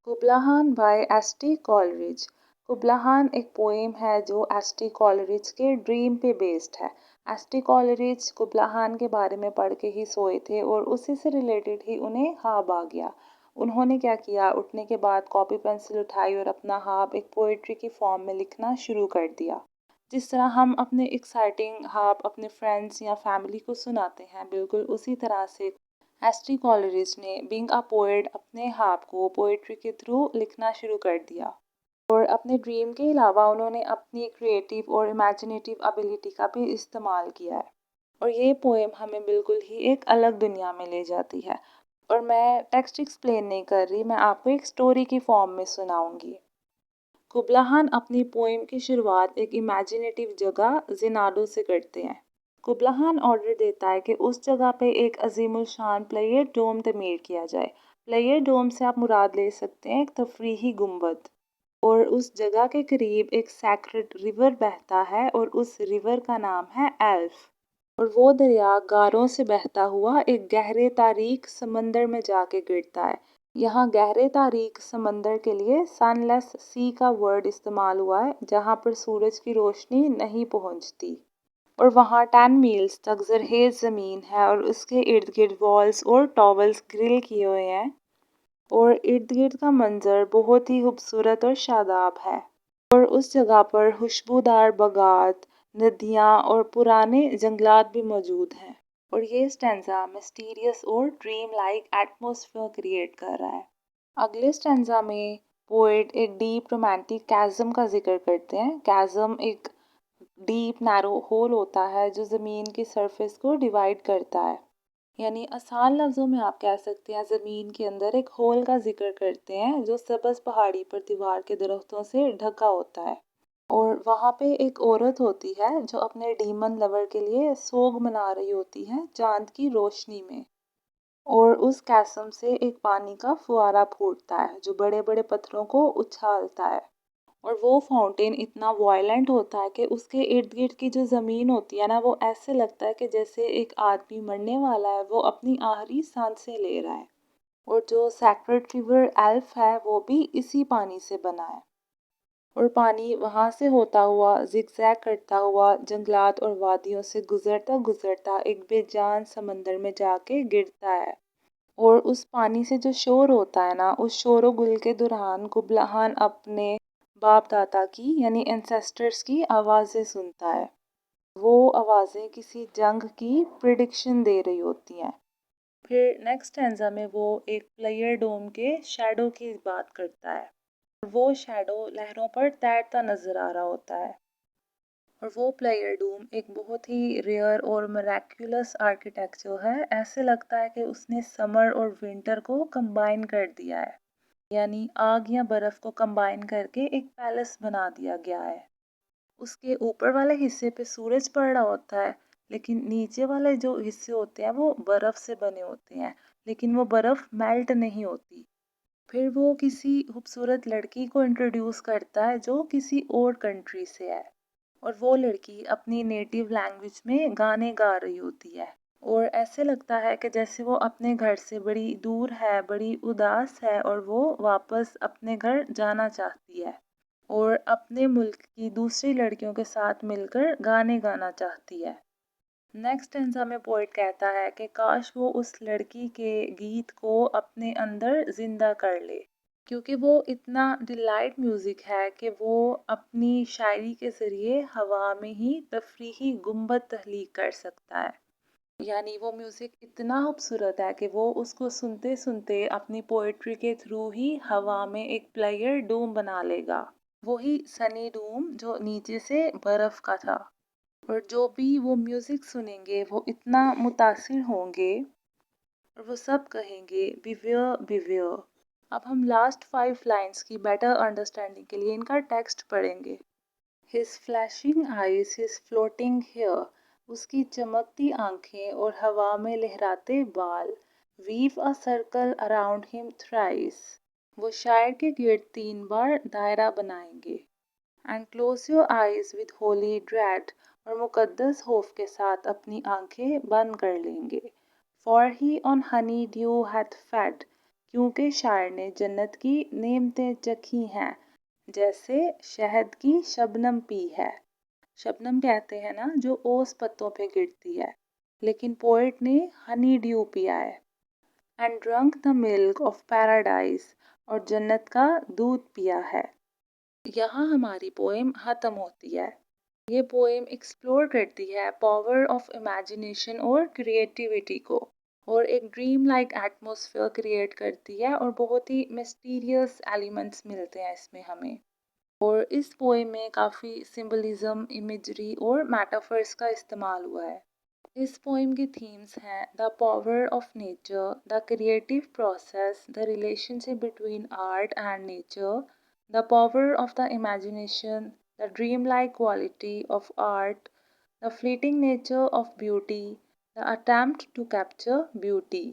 कुबला Khan bye ST. Coleridge. कुबला Khan एक poem है जो एस.टी. कॉलरिज के ड्रीम पे बेस्ड है। एस.टी. कॉलरिज कुबला खान के बारे में पढ़ के ही सोए थे और उसी से रिलेटेड ही उन्हें ख्वाब आ गया। उन्होंने क्या किया, उठने के बाद कॉपी पेंसिल उठाई और अपना ख्वाब एक पोइट्री की फॉर्म में लिखना शुरू कर दिया। जिस तरह हम अपने एक्साइटिंग ख्वाब अपने फ्रेंड्स या फैमिली को सुनाते हैं, बिल्कुल उसी तरह से एस.टी. कॉलरिज ने बीइंग अ पोएट अपने ख्वाब को पोएट्री के थ्रू लिखना शुरू कर दिया। और अपने ड्रीम के अलावा उन्होंने अपनी क्रिएटिव और इमेजिनेटिव एबिलिटी का भी इस्तेमाल किया है। और ये पोएम हमें बिल्कुल ही एक अलग दुनिया में ले जाती है। और मैं टेक्स्ट एक्सप्लेन नहीं कर रही, मैं आपको एक स्टोरी की फॉर्म में सुनाऊंगी। कुबला खान अपनी पोएम की शुरुआत एक इमेजिनेटिव जगह जिनाडो से करते हैं। कुबला खान ऑर्डर देता है कि उस जगह पे एक अजीमुल शान प्लेयर डोम तमीर किया जाए। प्लेयर डोम से आप मुराद ले सकते हैं एक तफरीही गुंबद। और उस जगह के करीब एक सैक्रेड रिवर बहता है और उस रिवर का नाम है एल्फ। और वो दरिया गारों से बहता हुआ एक गहरे तारीक समंदर में जाके गिरता है। यहाँ गहरे तारीक समंदर के लिए सनलेस सी का वर्ड इस्तेमाल हुआ है, जहाँ पर सूरज की रोशनी नहीं पहुँचती। और वहाँ 10 मील्स तक जरखेज ज़मीन है और उसके इर्द गिर्द वॉल्स और टॉवल्स ग्रिल किए हुए हैं। और इर्द गिर्द का मंजर बहुत ही खूबसूरत और शादाब है। और उस जगह पर खुशबूदार बागात, नदियाँ और पुराने जंगलात भी मौजूद हैं। और ये स्टैंजा मिस्टीरियस और ड्रीम लाइक एटमॉस्फेयर क्रिएट कर रहा है। अगले स्टैंजा में पोएट एक डीप रोमांटिक कैज़म का जिक्र करते हैं। कैज़म एक डीप नैरो होल होता है जो ज़मीन की सरफेस को डिवाइड करता है। यानी आसान लफ्ज़ों में आप कह सकते हैं ज़मीन के अंदर एक होल का जिक्र करते हैं जो सबज़ पहाड़ी पर दीवार के दरख्तों से ढका होता है। और वहाँ पे एक औरत होती है जो अपने डीमन लवर के लिए सोग मना रही होती है चांद की रोशनी में। और उस कैसम से एक पानी का फुवारा फूटता है जो बड़े बड़े पत्थरों को उछालता है। और वो फाउंटेन इतना वायलेंट होता है कि उसके इर्द गिर्द की जो ज़मीन होती है ना, वो ऐसे लगता है कि जैसे एक आदमी मरने वाला है, वो अपनी आखिरी सांसें ले रहा है। और जो सैक्रेड रिवर एल्फ है वो भी इसी पानी से बना है। और पानी वहाँ से होता हुआ जिगजैग करता हुआ जंगलात और वादियों से गुजरता गुजरता एक बेजान समंदर में जाके गिरता है। और उस पानी से जो शोर होता है ना, उस शोर गुल के दौरान कुबला खान अपने बाप दादा की यानी एंसेस्टर्स की आवाज़ें सुनता है। वो आवाज़ें किसी जंग की प्रिडिक्शन दे रही होती हैं। फिर नेक्स्ट स्टैंजा में वो एक प्लेयर डोम के शैडो की बात करता है। वो शैडो लहरों पर तैरता नजर आ रहा होता है। और वो प्लेयर डूम एक बहुत ही रेयर और मिरेक्युलस आर्किटेक्चर है। ऐसे लगता है कि उसने समर और विंटर को कंबाइन कर दिया है। यानी आग या बर्फ को कंबाइन करके एक पैलेस बना दिया गया है। उसके ऊपर वाले हिस्से पे सूरज पड़ रहा होता है, लेकिन नीचे वाले जो हिस्से होते हैं वो बर्फ से बने होते हैं, लेकिन वो बर्फ मेल्ट नहीं होती। फिर वो किसी खूबसूरत लड़की को इंट्रोड्यूस करता है जो किसी और कंट्री से है। और वो लड़की अपनी नेटिव लैंग्वेज में गाने गा रही होती है। और ऐसे लगता है कि जैसे वो अपने घर से बड़ी दूर है, बड़ी उदास है और वो वापस अपने घर जाना चाहती है। और अपने मुल्क की दूसरी लड़कियों के साथ मिलकर गाने गाना चाहती है। नेक्स्ट स्टैंजा में पोएट कहता है कि काश वो उस लड़की के गीत को अपने अंदर जिंदा कर ले, क्योंकि वो इतना डिलाइट म्यूज़िक है कि वो अपनी शायरी के ज़रिए हवा में ही तफरीही गुंबद तख्लीक कर सकता है। यानी वो म्यूज़िक इतना खूबसूरत है कि वो उसको सुनते सुनते अपनी पोइट्री के थ्रू ही हवा में एक प्लेयर डूम बना लेगा। वही सनी डूम जो नीचे से बर्फ़ का था। और जो भी वो म्यूज़िक सुनेंगे वो इतना मुतासिर होंगे और वो सब कहेंगे बिवेयर बिवेयर। अब हम लास्ट 5 लाइन्स की बेटर अंडरस्टैंडिंग के लिए इनका टेक्स्ट पढ़ेंगे। His flashing eyes his floating hair, उसकी चमकती आंखें और हवा में लहराते बाल। Weave a circle around him thrice, वो शायर के गिर्द 3 बार दायरा बनाएंगे। And close your eyes with holy dread, और मुकद्दस खौफ के साथ अपनी आंखें बंद कर लेंगे। For he on honey dew hath fed, क्योंकि शायर ने जन्नत की नेमतें चखी हैं, जैसे शहद की शबनम पी है। शबनम कहते हैं ना जो ओस पत्तों पे गिरती है, लेकिन पोएट ने हनी ड्यू पिया है। And drunk the milk of paradise, और जन्नत का दूध पिया है। यहाँ हमारी पोएम ख़त्म होती है। ये पोएम एक्सप्लोर करती है पावर ऑफ इमेजिनेशन और क्रिएटिविटी को, और एक ड्रीम लाइक एटमॉस्फेयर क्रिएट करती है, और बहुत ही मिस्टीरियस एलिमेंट्स मिलते हैं इसमें हमें। और इस पोएम में काफ़ी सिंबलिज्म, इमेजरी और मेटाफर्स का इस्तेमाल हुआ है। इस पोएम के थीम्स हैं the power of nature, the creative process, the relationship between art and nature, the power of the imagination, the dreamlike quality of art, the fleeting nature of beauty, the attempt to capture beauty.